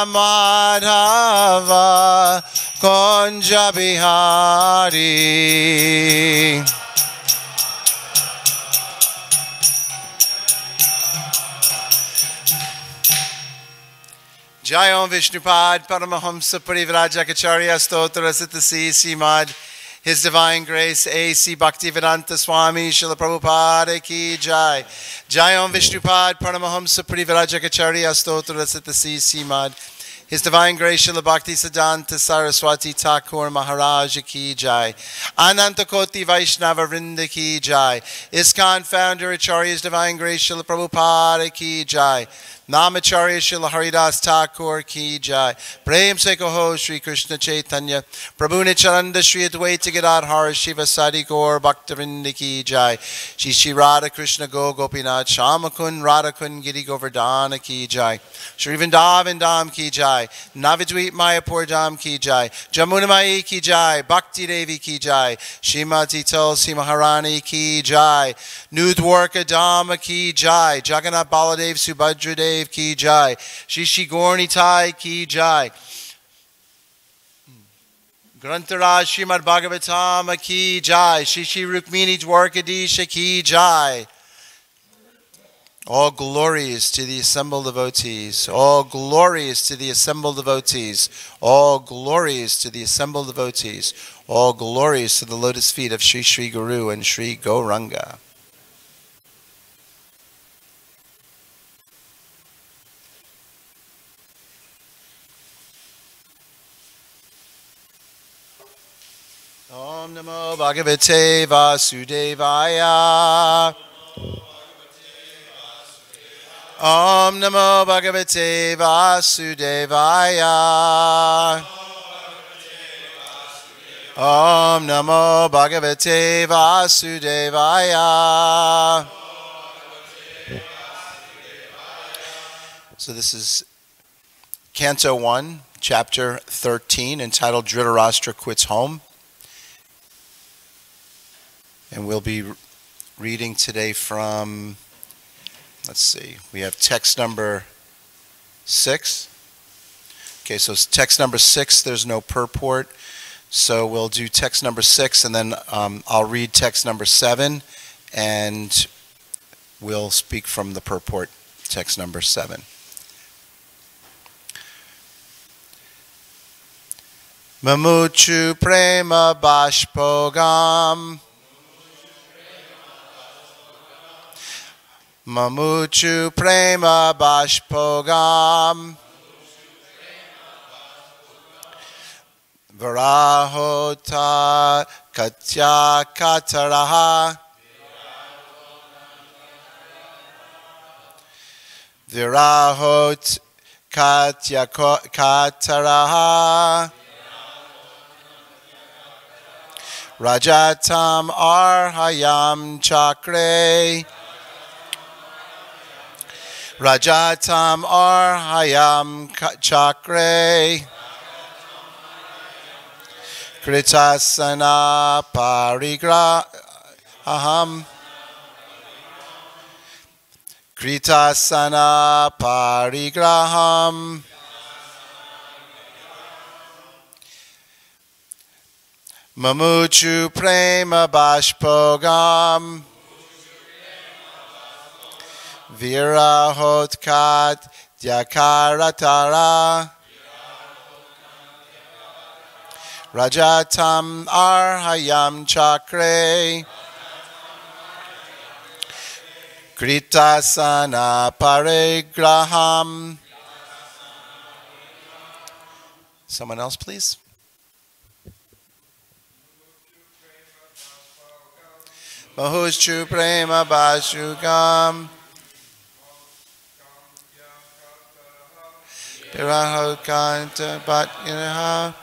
Madhava Kunja Bihari. Jai Om Vishnupad Paramahamsa Parivrajacharya Stotra Sitasi Simad. His Divine Grace A.C. Bhaktivedanta Swami Srila Prabhupada Ki Jai. Jai Om Vishnupad Paramahamsa Parivrajacharya Stotra Sitasi Simad. His Divine Grace Srila Bhakti Siddhanta Saraswati Thakur Maharaj Ki Jai. Ananta Koti Vaishnava Vrinda Ki Jai. ISKCON Founder Acharya's Divine Grace Srila Prabhupada Ki Jai. Namacharya Srila Haridas Thakur Ki Jai. Prem Se Kaho Shri Krishna Chaitanya Prabhu Nityananda Shri Advaita Gadadhar Shiva Sadi Gaur Bhaktivinoda Ki Jai. Shri Shri Radha Krishna Go Gopinath Shamakun Radhakun Giri Govardhana Ki Jai. Shri Vrindavan Dham Ki Jai. Navadvip Mayapur Dham Ki Jai. Jamuna Mai Ki Jai. Bhakti Devi Ki Jai. Shrimati Tulsi Maharani Ki Jai. Nudwarka Dhama Ki Jai. Jagannath Baladev Subhadra Dev Ki Jai. Shri Shri Gornitai Ki Jai. Grantaraj Srimad Bhagavatam Ki Jai. Shri Shri Rukmini Dwarkadisha Ki Jai. All glories to the assembled devotees. All glories to the assembled devotees. All glories to the assembled devotees. All glories to the lotus feet of Sri Sri Guru and Sri Gauranga. Om Namo Bhagavate Vasudevaya. Om Namo Bhagavate Vasudevaya. Om Namo Bhagavate Vasudevaya. So this is Canto 1, Chapter 13, entitled Dhritarashtra Quits Home. And we'll be reading today from, let's see, we have text number 6. Okay, so text number 6, there's no purport. So we'll do text number 6, and then I'll read text number 7, and we'll speak from the purport, text number 7. Mamuchu prema bashpogam. Mamuchu prema bashpogam. Varahota katya kataraha. Virahot katya kataraha. Rajatam arhayam chakre. Rajatam arhayam chakre. Kritasana parigraham. Kritasana parigraham. Mamuchu prema bashpogam. Virahotkat dyakaratara. Rajatam arhayam chakre. Kritasana parigraham. Someone else, please. Mahuchu prema bashugam. Virahokanta bhatyanaha.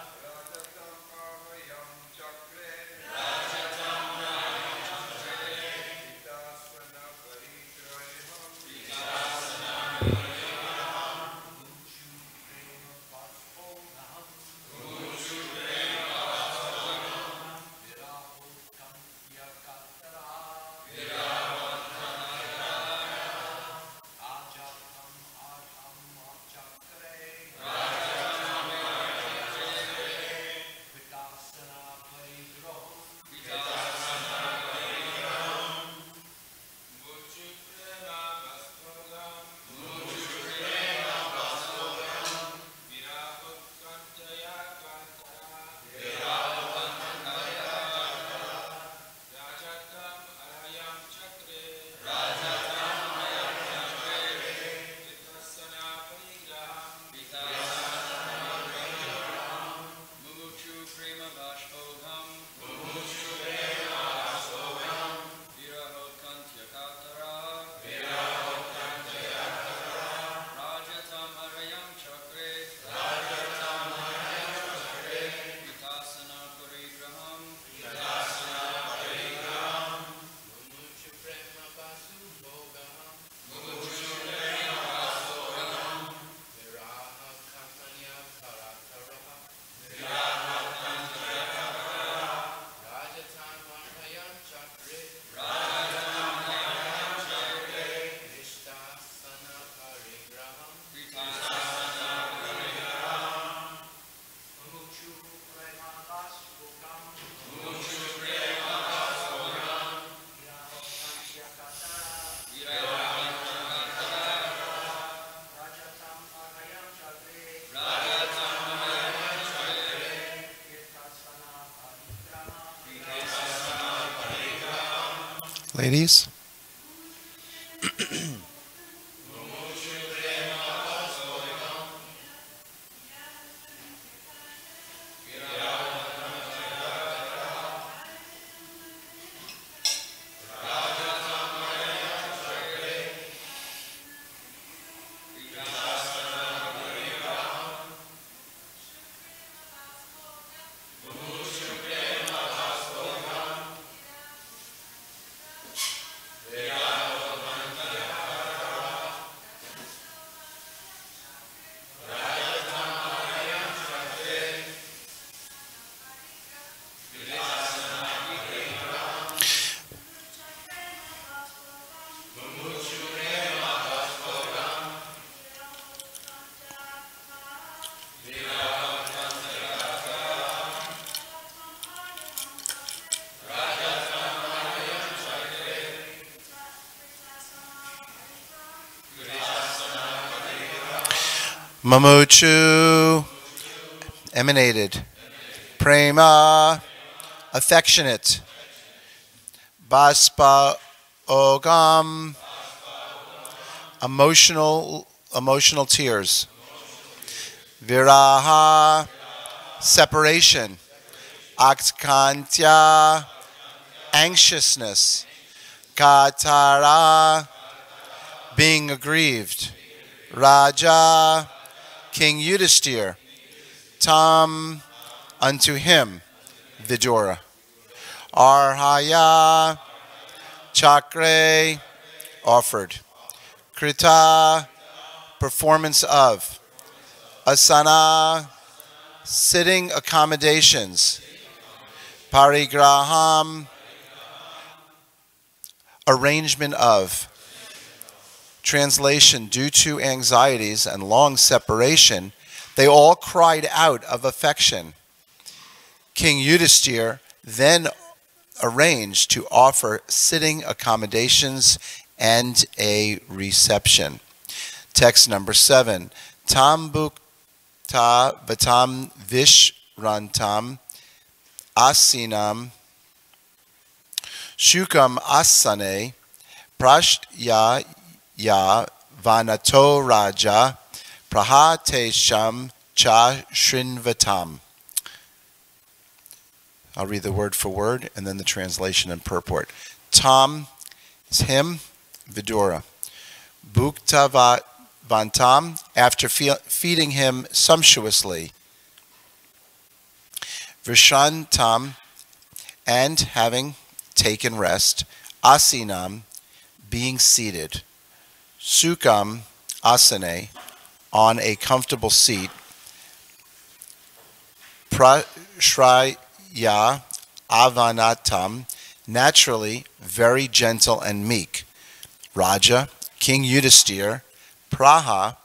Ladies? Mamuchu, emanated. Prema, affectionate. Baspa ogam, emotional tears. Viraha, separation. Aktkantya, anxiousness. Katara, being aggrieved. Raja, King Yudhisthira. Tam, unto him. Vidura. Arhaya, chakre, offered. Krita, performance of. Asana, sitting accommodations. Parigraham, arrangement of. Translation, due to anxieties and long separation, they all cried out of affection. King Yudhisthira then arranged to offer sitting accommodations and a reception. Text number 7. Tam bhukta vatam vishrantam asinam shukam asane prashtya ya vanato raja prahatesham cha shrinvatam. I'll read the word for word and then the translation and purport. Tam is him, Vidura. Bhukta vantam, after feeding him sumptuously. Vrishantam, and having taken rest. Asinam, being seated. Sukam, asane, on a comfortable seat. Prashraya avanatam, naturally very gentle and meek. Raja, King Yudhisthira, Praha,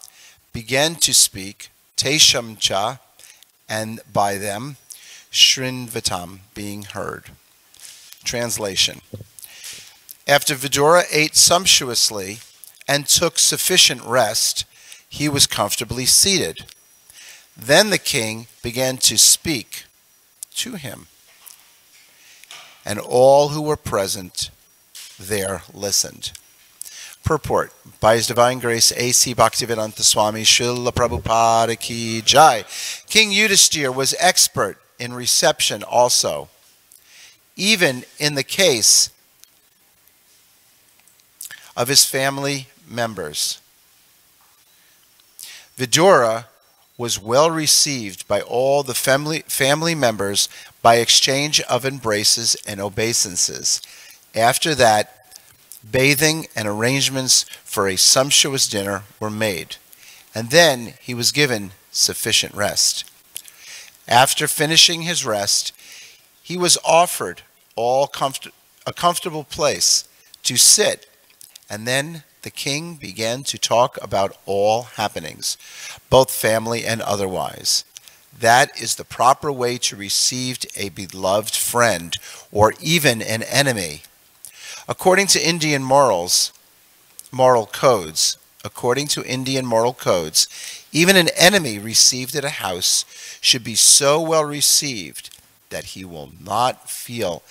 began to speak. Teshamcha, and by them. Shrinvatam, being heard. Translation. After Vidura ate sumptuously and took sufficient rest, he was comfortably seated. Then the king began to speak to him, and all who were present there listened. Purport. By His Divine Grace, A.C. Bhaktivedanta Swami Srila Prabhupada Ki Jai. King Yudhisthira was expert in reception also, even in the case of his family members. Vidura was well received by all the family members by exchange of embraces and obeisances. After that, bathing and arrangements for a sumptuous dinner were made, and then he was given sufficient rest. After finishing his rest, he was offered a comfortable place to sit, and then the king began to talk about all happenings, both family and otherwise. That is the proper way to receive a beloved friend or even an enemy. According to Indian moral codes, even an enemy received at a house should be so well received that he will not feel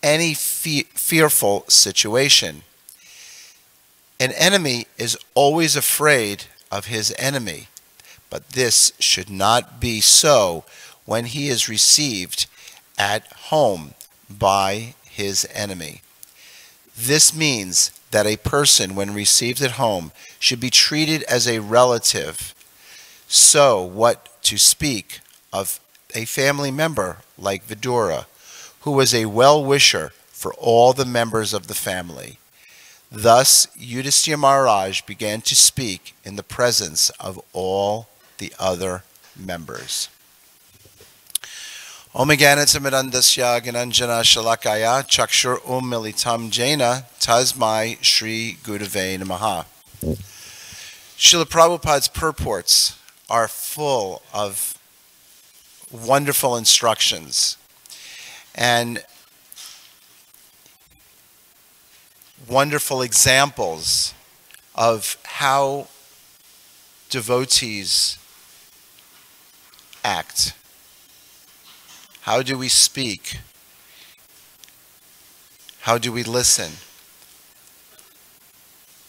any fearful situation. An enemy is always afraid of his enemy, but this should not be so when he is received at home by his enemy. This means that a person, when received at home, should be treated as a relative. So, what to speak of a family member like Vidura, who was a well-wisher for all the members of the family. Thus, Yudhishthira Maharaj began to speak in the presence of all the other members. Om Gyanatimirandasya Gyananjana Shalakaya Chakshur Militam Jena Tasmai Shri Gurave Namaha. Srila Prabhupada's purports are full of wonderful instructions and wonderful examples of how devotees act. How do we speak? How do we listen?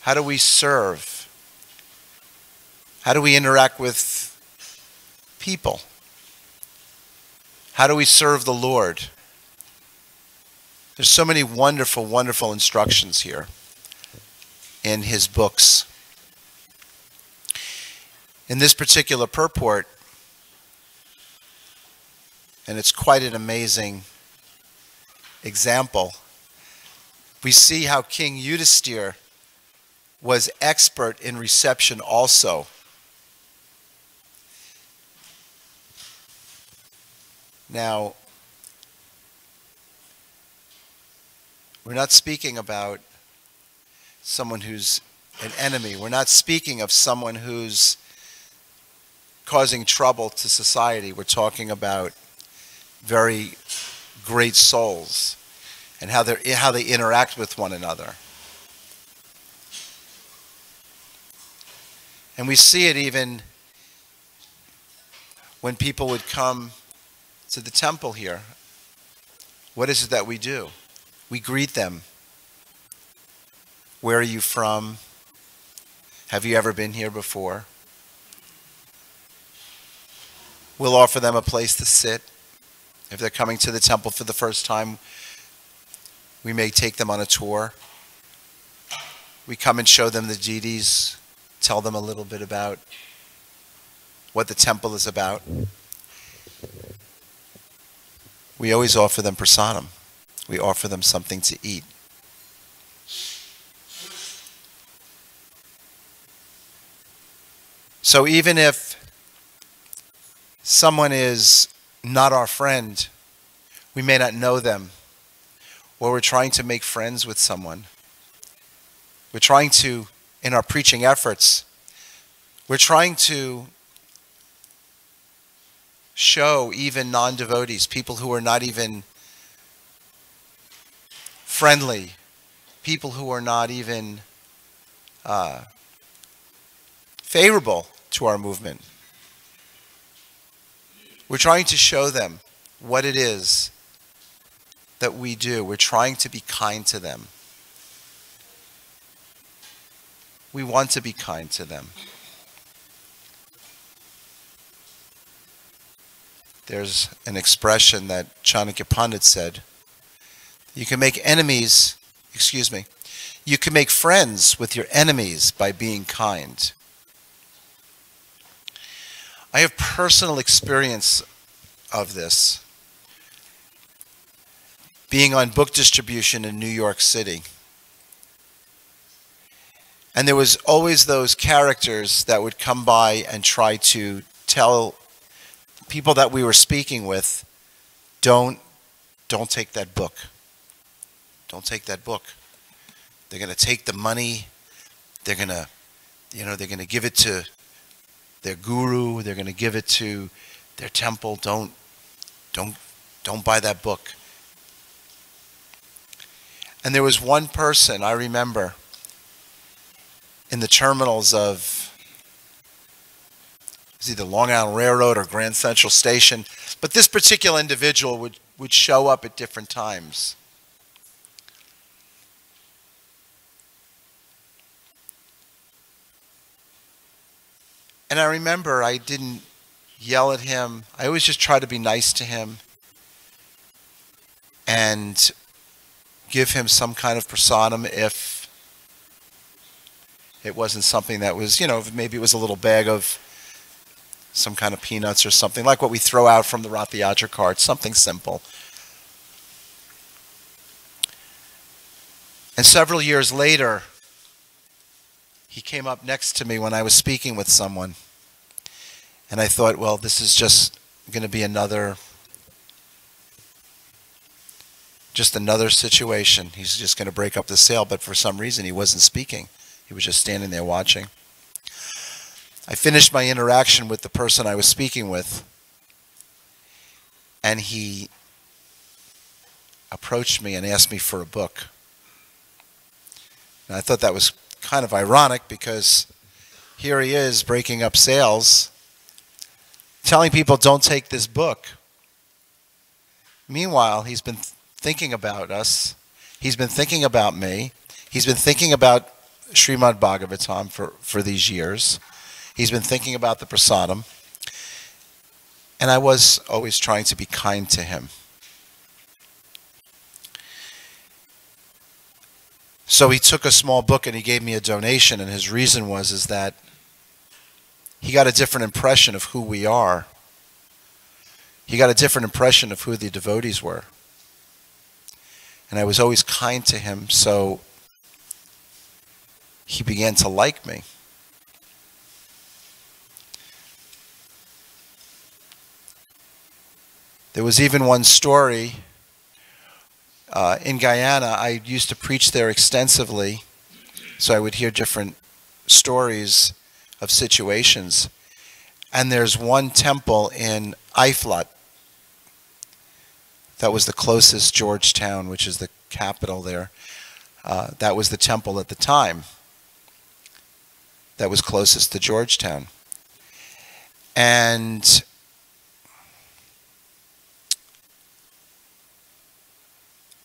How do we serve? How do we interact with people? How do we serve the Lord? There's so many wonderful, wonderful instructions here in his books. In this particular purport, and it's quite an amazing example, we see how King Yudhishthira was expert in reception also. Now, we're not speaking about someone who's an enemy. We're not speaking of someone who's causing trouble to society. We're talking about very great souls and how they interact with one another. And we see it even when people would come to the temple here. What is it that we do? We greet them. Where are you from? Have you ever been here before? We'll offer them a place to sit. If they're coming to the temple for the first time, we may take them on a tour. We come and show them the deities, tell them a little bit about what the temple is about. We always offer them prasadam. We offer them something to eat. So even if someone is not our friend, we may not know them, or we're trying to make friends with someone. We're trying to, in our preaching efforts, we're trying to show even non-devotees, people who are not even friendly, people who are not even favorable to our movement. We're trying to show them what it is that we do. We're trying to be kind to them. We want to be kind to them. There's an expression that Chanakya Pandit said, you can make you can make friends with your enemies by being kind. I have personal experience of this, being on book distribution in New York City. And there was always those characters that would come by and try to tell people that we were speaking with, don't take that book. Don't take that book. They're going to take the money. They're going to give it to their guru. They're going to give it to their temple. Don't buy that book. And there was one person I remember in the terminals of, it was either Long Island Railroad or Grand Central Station, but this particular individual would show up at different times. And I remember I didn't yell at him. I always just tried to be nice to him and give him some kind of prasadam if it wasn't something that was, maybe it was a little bag of some kind of peanuts or something, like what we throw out from the Rath Yatra cart, something simple. And several years later, he came up next to me when I was speaking with someone. And I thought, well, this is just going to be another situation. He's just going to break up the sale. But for some reason, he wasn't speaking. He was just standing there watching. I finished my interaction with the person I was speaking with, and he approached me and asked me for a book. And I thought that was kind of ironic, because here he is breaking up sales, telling people don't take this book. Meanwhile, he's been thinking about us. He's been thinking about me. He's been thinking about Srimad Bhagavatam for these years. He's been thinking about the prasadam. And I was always trying to be kind to him. So he took a small book and he gave me a donation, and his reason was that he got a different impression of who we are. He got a different impression of who the devotees were. And I was always kind to him, so he began to like me. There was even one story in Guyana. I used to preach there extensively, so I would hear different stories of situations. And there's one temple in Iflat that was the closest Georgetown, which is the capital there. That was the temple at the time that was closest to Georgetown. And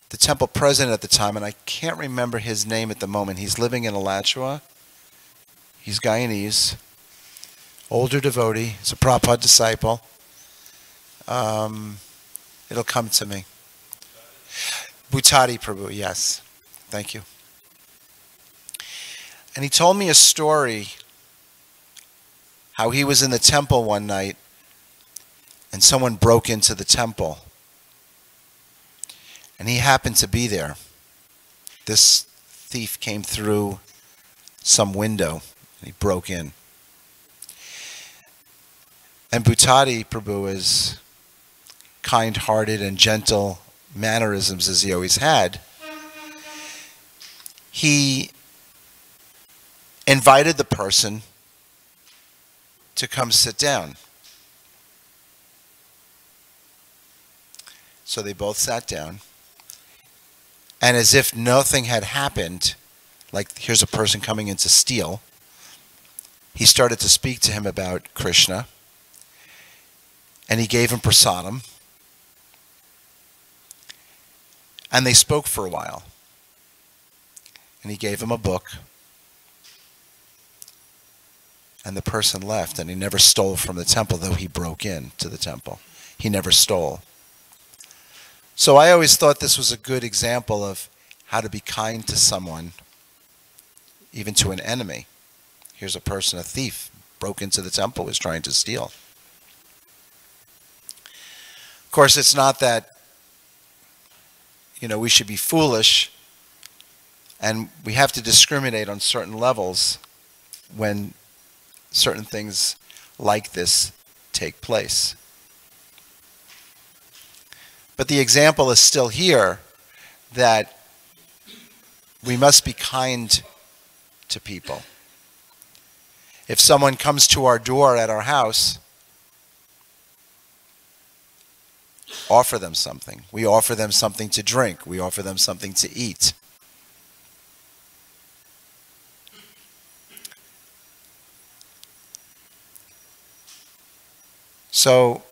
the temple president at the time, and I can't remember his name at the moment. He's living in Alachua. He's Guyanese, older devotee. He's a Prabhupada disciple. It'll come to me. Bhuttadi Prabhu, yes. Thank you. And he told me a story how he was in the temple one night and someone broke into the temple. And he happened to be there. This thief came through some window and he broke in. And Bhuttadi Prabhu, is kind-hearted and gentle mannerisms as he always had, he invited the person to come sit down. So they both sat down. And as if nothing had happened, like here's a person coming in to steal, he started to speak to him about Krishna. And he gave him prasadam. And they spoke for a while. And he gave him a book. And the person left, and he never stole from the temple, though he broke into the temple. He never stole. So I always thought this was a good example of how to be kind to someone, even to an enemy. Here's a person, a thief, broke into the temple, was trying to steal. Of course, it's not that, we should be foolish, and we have to discriminate on certain levels when certain things like this take place. But the example is still here, that we must be kind to people. If someone comes to our door at our house, offer them something. We offer them something to drink. We offer them something to eat. So,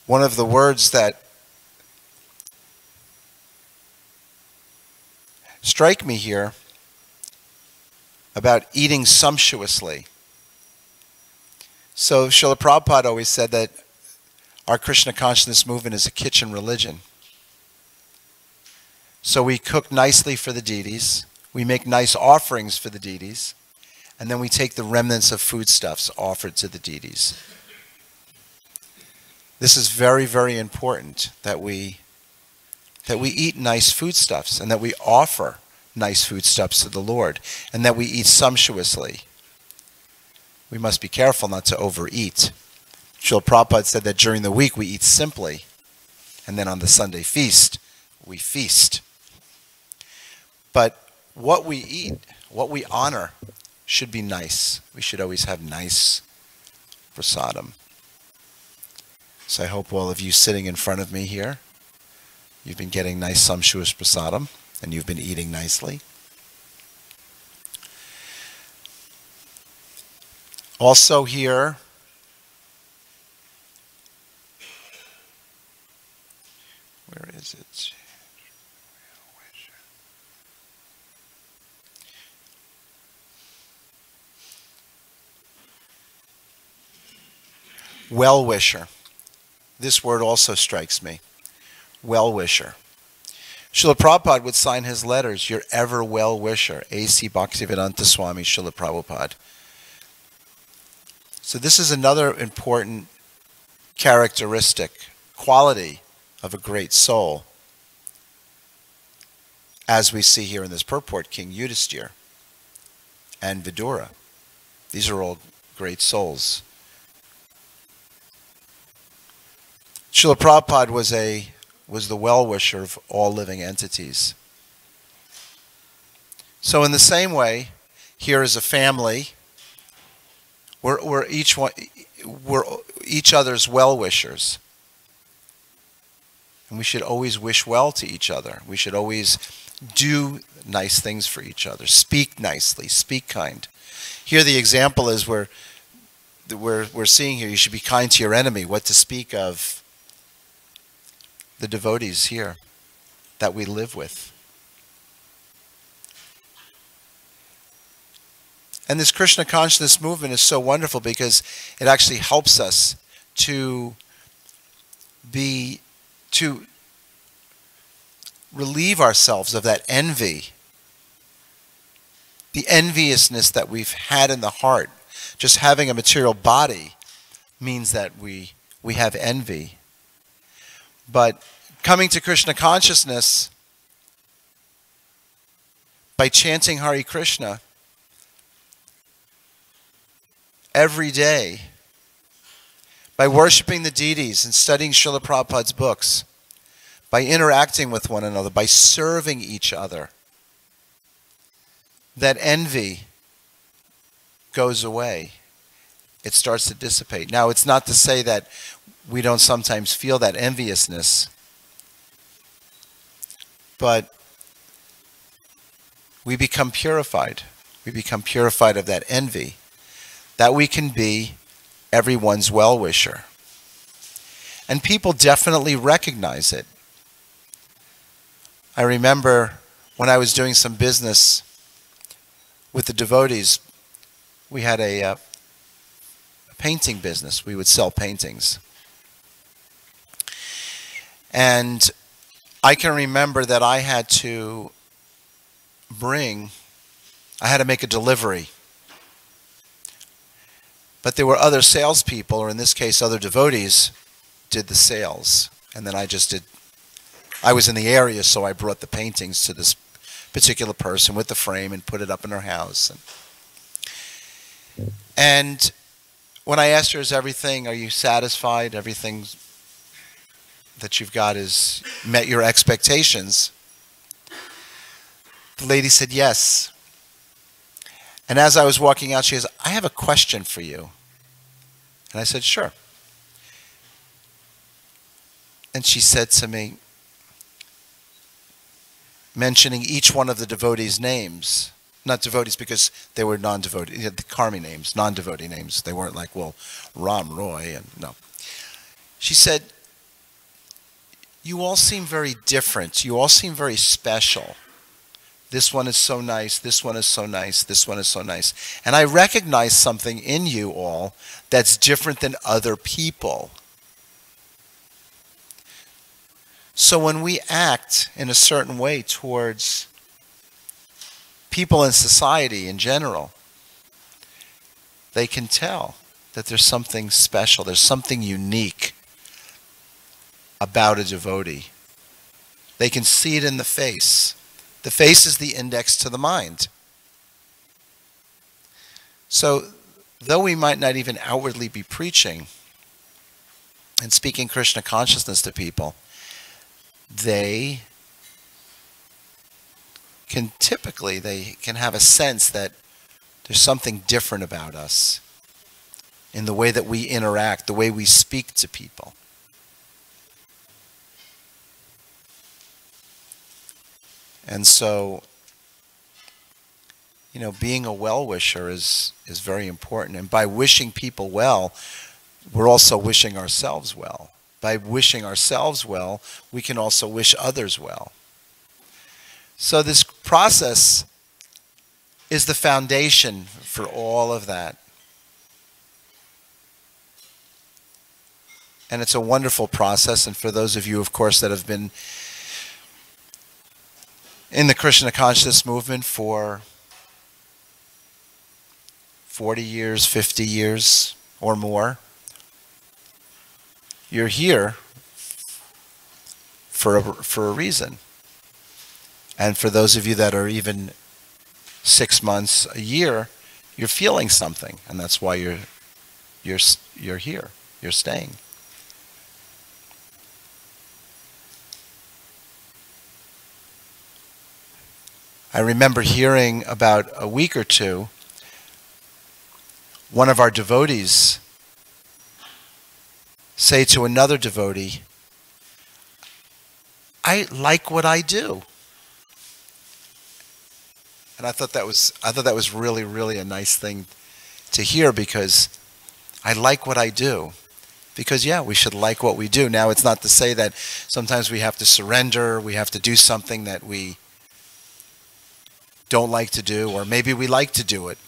one of the words that strike me here about eating sumptuously. So Srila Prabhupada always said that our Krishna consciousness movement is a kitchen religion. So we cook nicely for the deities, we make nice offerings for the deities, and then we take the remnants of foodstuffs offered to the deities. This is very, very important that we eat nice foodstuffs and that we offer nice foodstuffs to the Lord and that we eat sumptuously. We must be careful not to overeat. Srila Prabhupada said that during the week we eat simply, and then on the Sunday feast, we feast. But what we eat, what we honor, should be nice. We should always have nice prasadam. So I hope all of you sitting in front of me here, you've been getting nice sumptuous prasadam, and you've been eating nicely. Also here, where is it? Well-wisher. This word also strikes me. Well-wisher. Srila Prabhupada would sign his letters, your ever well-wisher, A.C. Bhaktivedanta Swami Srila Prabhupada. So this is another important characteristic, quality of a great soul, as we see here in this purport, King Yudhisthira and Vidura. These are all great souls. Srila Prabhupada was the well-wisher of all living entities. So in the same way, here is a family. We're each other's well-wishers. And we should always wish well to each other. We should always do nice things for each other. Speak nicely, speak kind. Here the example is we're seeing here, you should be kind to your enemy. What to speak of the devotees here that we live with. And this Krishna consciousness movement is so wonderful because it actually helps us to relieve ourselves of that envy, the enviousness that we've had in the heart. Just having a material body means that we have envy. But coming to Krishna consciousness by chanting Hare Krishna every day, by worshiping the deities and studying Srila Prabhupada's books, by interacting with one another, by serving each other, that envy goes away. It starts to dissipate. Now, it's not to say that we don't sometimes feel that enviousness, but we become purified. We become purified of that envy, that we can be everyone's well-wisher. And people definitely recognize it. I remember when I was doing some business with the devotees, we had a painting business. We would sell paintings. And I can remember that I had to make a delivery. But there were other salespeople, or in this case, other devotees, did the sales. And then I was in the area, so I brought the paintings to this particular person with the frame and put it up in her house. And when I asked her, are you satisfied? Everything that you've got has met your expectations? The lady said, yes. And as I was walking out, she says, I have a question for you. And I said, sure. And she said to me, mentioning each one of the devotees' names, not devotees because they were non-devotee, the karmi names, non-devotee names. They weren't like, well, Ram Roy, and no. She said, you all seem very different. You all seem very special. This one is so nice. This one is so nice. This one is so nice. And I recognize something in you all that's different than other people. So when we act in a certain way towards people in society in general, they can tell that there's something special, there's something unique about a devotee. They can see it in the face. The face is the index to the mind. So, though we might not even outwardly be preaching and speaking Krishna consciousness to people, they can have a sense that there's something different about us in the way that we interact, the way we speak to people. And so, being a well-wisher is very important. And by wishing people well, we're also wishing ourselves well. By wishing ourselves well, we can also wish others well. So this process is the foundation for all of that. And it's a wonderful process. And for those of you, of course, that have been in the Krishna consciousness movement for 40 years, 50 years or more, you're here for a reason. And for those of you that are even 6 months, a year, you're feeling something, and that's why you're here. You're staying. I remember hearing about a week or two, one of our devotees say to another devotee, "I like what I do." And I thought that was really, really a nice thing to hear, because I like what I do. Because we should like what we do. Now, it's not to say that sometimes we have to surrender, we have to do something that we don't like to do, or maybe we like to do it.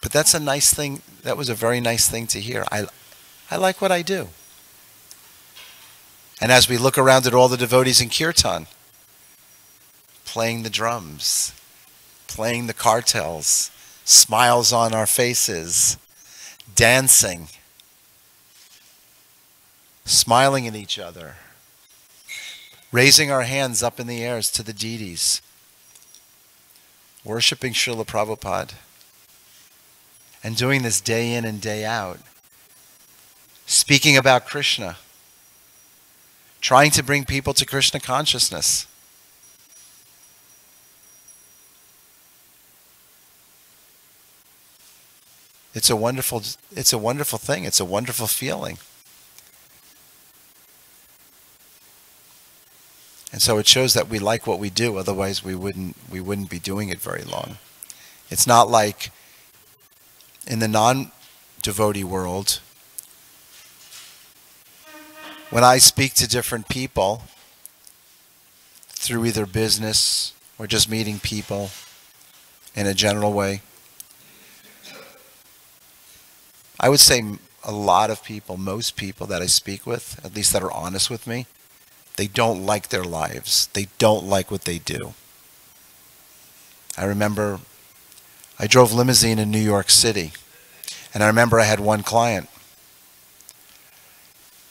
But that's a nice thing. That was a very nice thing to hear. I like what I do. And as we look around at all the devotees in Kirtan, playing the drums, playing the kartals, smiles on our faces, dancing, smiling at each other, raising our hands up in the air to the deities, worshiping Srila Prabhupada, and doing this day in and day out, speaking about Krishna, trying to bring people to Krishna consciousness. It's a wonderful thing. It's a wonderful feeling. And so it shows that we like what we do, otherwise we wouldn't be doing it very long. It's not like in the non-devotee world, when I speak to different people through either business or just meeting people in a general way, I would say a lot of people, most people that I speak with, at least that are honest with me, they don't like their lives. They don't like what they do. I remember I drove limousine in New York City, and I remember I had one client,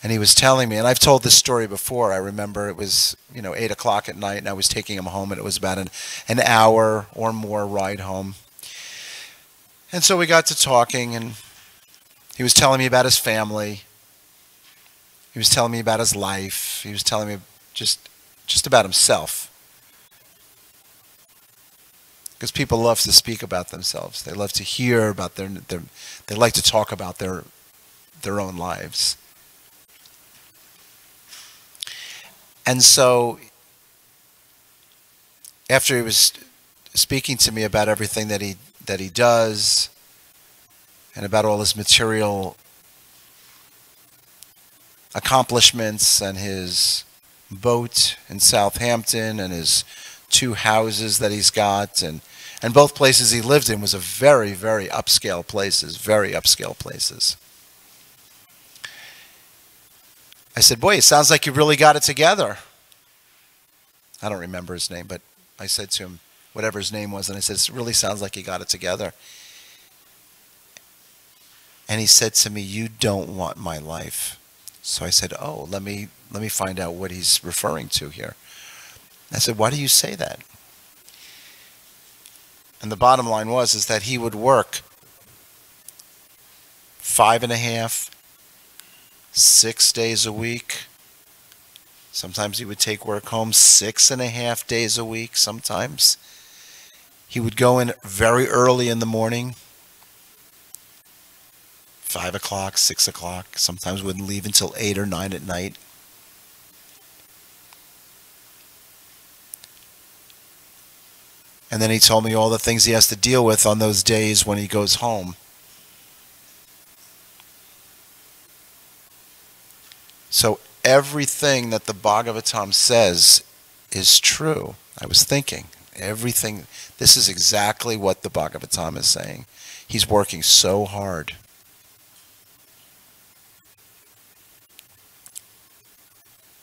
and he was telling me, and I've told this story before. I remember it was 8 o'clock at night, and I was taking him home, and it was about an hour or more ride home. And so we got to talking, and he was telling me about his family. He was telling me about his life. He was telling me just about himself. Because people love to speak about themselves. They love to hear about they like to talk about their own lives. And so after he was speaking to me about everything that he does and about all his material accomplishments and his boat in Southampton and his 2 houses that he's got, and both places he lived in was a very, very upscale places, very upscale places. I said, boy, it sounds like you really got it together. I don't remember his name, but I said to him, whatever his name was, and I said, it really sounds like you got it together. And he said to me, you don't want my life. So I said, oh, let me find out what he's referring to here. I said, why do you say that? And the bottom line is that he would work 5.5, 6 days a week. Sometimes he would take work home 6.5 days a week sometimes. He would go in very early in the morning, 5 o'clock, 6 o'clock. Sometimes wouldn't leave until 8 or 9 at night. And then he told me all the things he has to deal with on those days when he goes home. So everything that the Bhagavatam says is true. I was thinking, everything, this is exactly what the Bhagavatam is saying. He's working so hard.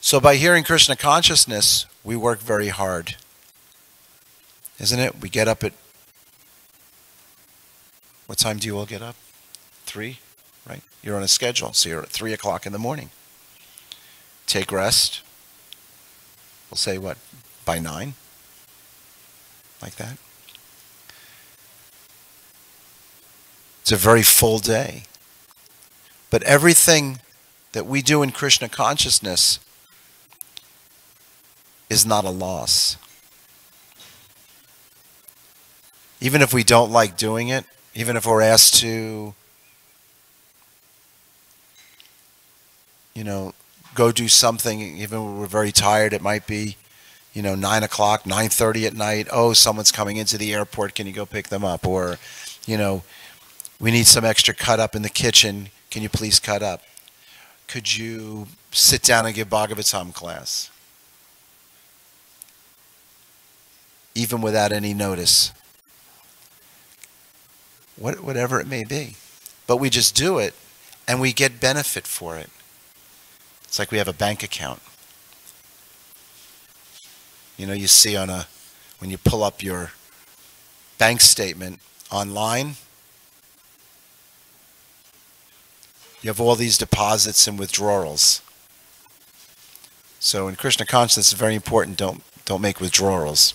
So by hearing Krishna consciousness, we work very hard. Isn't it? We get up at, what time do you all get up? 3, right? You're on a schedule, so you're at 3 o'clock in the morning. Take rest. We'll say what? By 9? Like that. It's a very full day. But everything that we do in Krishna consciousness is not a loss. Even if we don't like doing it, even if we're asked to, go do something, even when we're very tired, it might be, 9 o'clock, 9:30 at night. Oh, someone's coming into the airport. Can you go pick them up? Or, we need some extra cut up in the kitchen. Can you please cut up? Could you sit down and give Bhagavatam class? Even without any notice. Whatever it may be. But we just do it, and we get benefit for it. It's like we have a bank account. You see when you pull up your bank statement online, you have all these deposits and withdrawals. So in Krishna consciousness, it's very important, don't make withdrawals.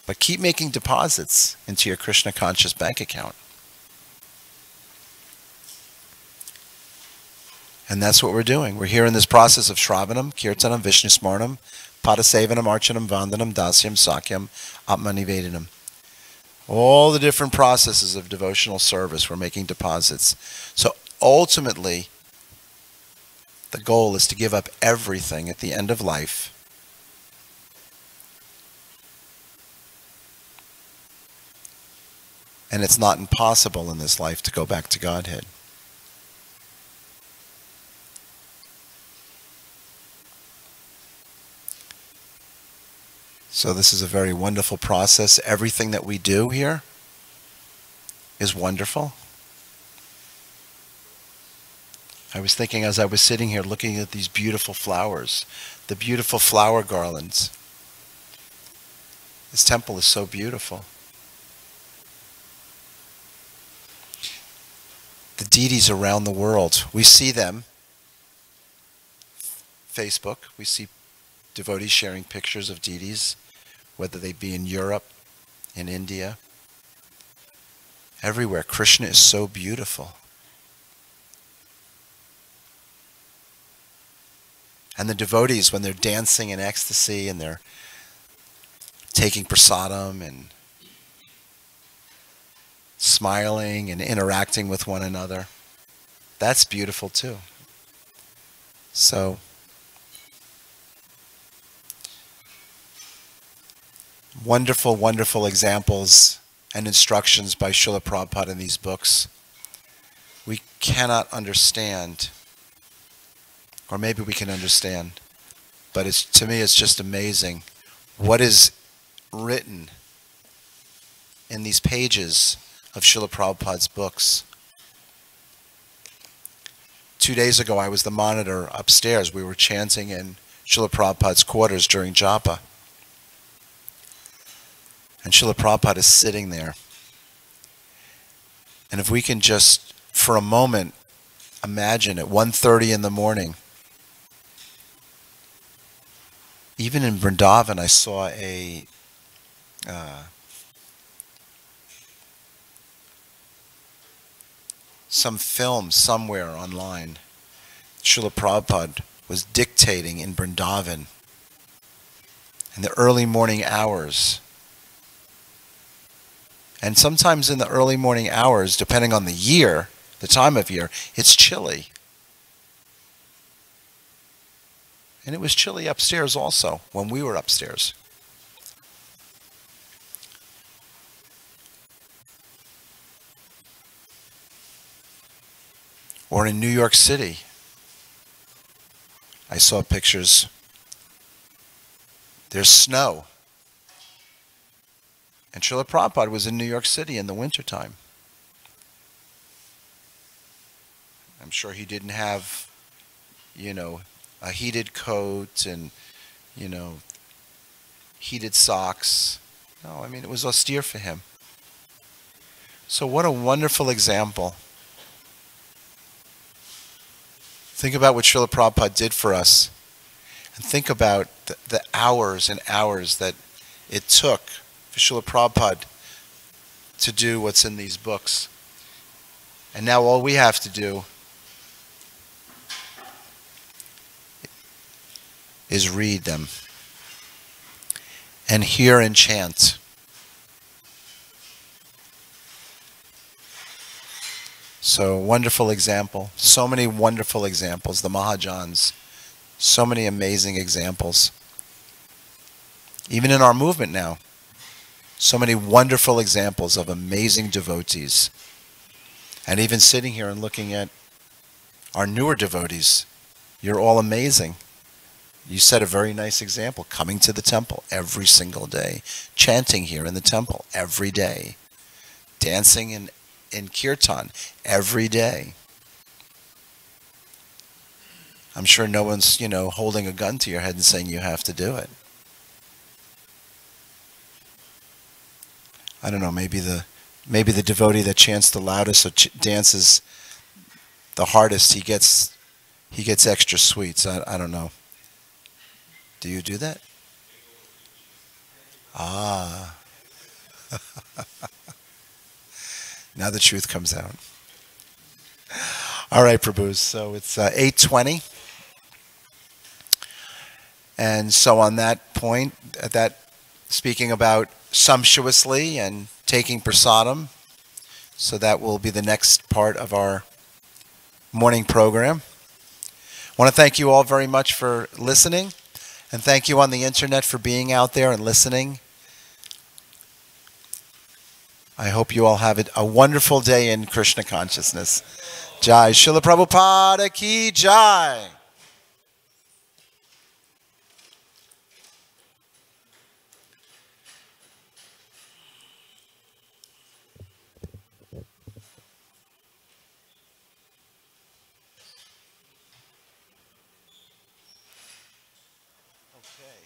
But keep making deposits into your Krishna conscious bank account. And that's what we're doing. We're here in this process of Shravanam, Kirtanam, Vishnu Smarnam, Padasevanam, Archanam, Vandanam, Dasyam, Sakyam, Atmanivedanam. All the different processes of devotional service, we're making deposits. So ultimately, the goal is to give up everything at the end of life. And it's not impossible in this life to go back to Godhead. So this is a very wonderful process. Everything that we do here is wonderful. I was thinking as I was sitting here looking at these beautiful flowers, the beautiful flower garlands. This temple is so beautiful. The deities around the world, we see them. Facebook, we see devotees sharing pictures of deities, whether they be in Europe, in India. Everywhere, Krishna is so beautiful. And the devotees, when they're dancing in ecstasy and they're taking prasadam and smiling and interacting with one another, that's beautiful too. So, wonderful, wonderful examples and instructions by Srila Prabhupada in these books. We cannot understand or maybe we can understand. But to me, it's just amazing what is written in these pages of Srila Prabhupada's books. 2 days ago, I was the monitor upstairs. We were chanting in Srila Prabhupada's quarters during japa. And Srila Prabhupada is sitting there. And if we can just, for a moment, imagine at 1:30 in the morning, even in Vrindavan, I saw some film somewhere online. Srila Prabhupada was dictating in Vrindavan in the early morning hours. And sometimes in the early morning hours, depending on the year, the time of year, it's chilly. And it was chilly upstairs also when we were upstairs. Or in New York City, I saw pictures. There's snow. And Srila Prabhupada was in New York City in the wintertime. I'm sure he didn't have, a heated coat and, heated socks. No, it was austere for him. So what a wonderful example. Think about what Srila Prabhupada did for us. And think about the hours and hours that it took for Srila Prabhupada to do what's in these books. And now all we have to do is read them and hear and chant. So wonderful example. So many wonderful examples. The Mahajans. So many amazing examples. Even in our movement now. So many wonderful examples of amazing devotees. And even sitting here and looking at our newer devotees. You're all amazing. You set a very nice example. Coming to the temple every single day. Chanting here in the temple every day. Dancing in kirtan every day. I'm sure no one's, holding a gun to your head and saying you have to do it. I don't know, maybe the devotee that chants the loudest or dances the hardest, he gets extra sweets. I don't know. Do you do that? Ah. Now the truth comes out. All right, Prabhus. So it's 8:20. And so on that point, speaking about sumptuously and taking prasadam, so that will be the next part of our morning program. I want to thank you all very much for listening, and thank you on the internet for being out there and listening. I hope you all have a wonderful day in Krishna consciousness. Jai Srila Prabhupada ki Jai. Okay.